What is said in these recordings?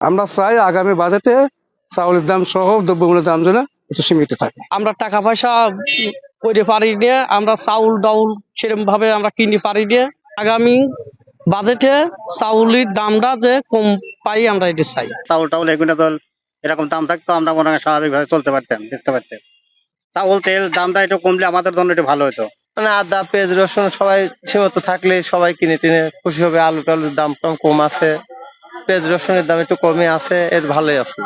আমরা চাই আগামী বাজেটে চাউলের দাম সহ দ্রব্যমূল্যের দাম যেন একটু সীমিত থাকে। আমরা টাকা পয়সা কইতে পারি না, আমরা চাউল ডাউল সেরকম ভাবে আমরা কিনতে পারি না। আগামী বাজেটে চাউলের দামটা যে কম পাই আমরা এটা চাই। চাউল টাউল এগুলো তো এরকম দাম থাকতো আমরা মনে হয় স্বাভাবিকভাবে চলতে পারতাম, বুঝতে পারতাম। চাউল তেল দামটা একটু কমলে আমাদের জন্য একটু ভালো হতো। মানে আদা পেঁয়াজ রসুন সবাই সীমিত থাকলে সবাই কিনে টিনে খুশি হবে। আলু টালুর দাম কম আছে, পেঁয়াজ রসুনের দাম একটু কমে আছে, এর ভালোই আছে।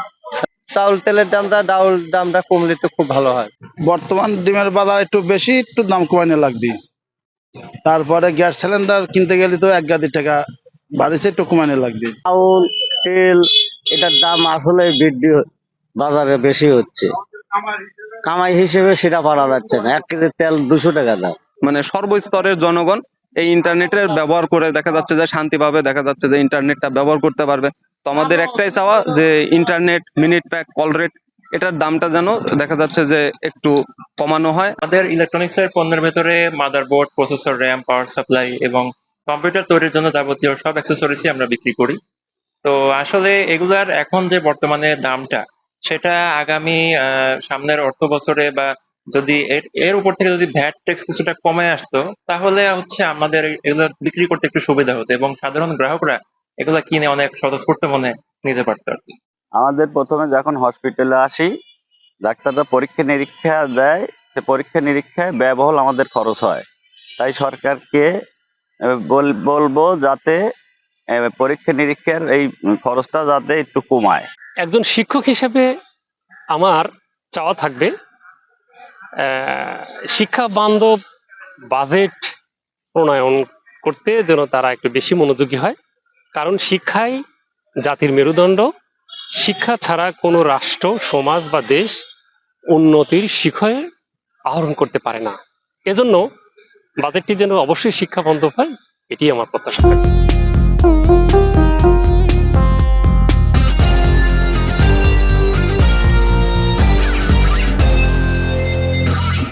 চাউল তেলের দামটা ডাউল দামটা কমলে তো খুব ভালো হয়। বর্তমান ডিমের বাজার একটু বেশি, একটু দাম কমানো লাগবে। তারপরে গ্যাস সিলিন্ডার কিনতে গেলে তো 1,000 টাকা বাড়িতে, একটু কমানো লাগবে। চাউল তেল এটার দাম আসলে বৃদ্ধি বাজারে বেশি হচ্ছে, কামাই হিসেবে সেটা পারা যাচ্ছে না। 1 কেজি তেল 200 টাকা দাম। মানে সর্বস্তরের জনগণ এই ইন্টারনেটের ব্যবহার করে দেখা যাচ্ছে যে শান্তিভাবে দেখা যাচ্ছে যে ইন্টারনেটটা ব্যবহার করতে পারবে। তো আমাদের একটাই চাওয়া যে internet, minute pack, call rate এটার দামটা যেন দেখা যাচ্ছে যে একটু কমানো হয়। আমাদের ইলেকট্রনিক্স এর পণ্যের ভেতরে motherboard, processor, RAM, power supply এবং কম্পিউটার তৈরির জন্য যাবতীয় সব অ্যাক্সেসরিজই আমরা বিক্রি করি। তো আসলে এগুলার এখন যে বর্তমানে দামটা, সেটা আগামী সামনের অর্থ বছরে বা যদি এর উপর থেকে যদি ভ্যাট ট্যাক্স কিছুটা কমে আসতো, তাহলে হচ্ছে আমাদের এগুলো বিক্রি করতে একটু সুবিধা হতো এবং সাধারণ গ্রাহকরা এগুলা কিনে অনেক স্বতঃস্ফূর্ত মনে নিতে পারতো আর কি। আমাদের প্রথমে যখন হসপিটালে আসি, ডাক্তাররা পরীক্ষা নিরীক্ষা দেয়, সে পরীক্ষা নিরীক্ষায় ব্যয়বহুল আমাদের খরচ হয়। তাই সরকারকে বলবো যাতে পরীক্ষা নিরীক্ষার এই খরচটা যাতে একটু কমায়। একজন শিক্ষক হিসেবে আমার চাওয়া থাকবে শিক্ষা বান্ধব বাজেট প্রণয়ন করতে যেন তারা একটু বেশি মনোযোগী হয়। কারণ শিক্ষাই জাতির মেরুদণ্ড। শিক্ষা ছাড়া কোনো রাষ্ট্র, সমাজ বা দেশ উন্নতির শিখরে আহরণ করতে পারে না। এজন্য বাজেটটি যেন অবশ্যই শিক্ষা বান্ধব হয়, এটি আমার প্রত্যাশা।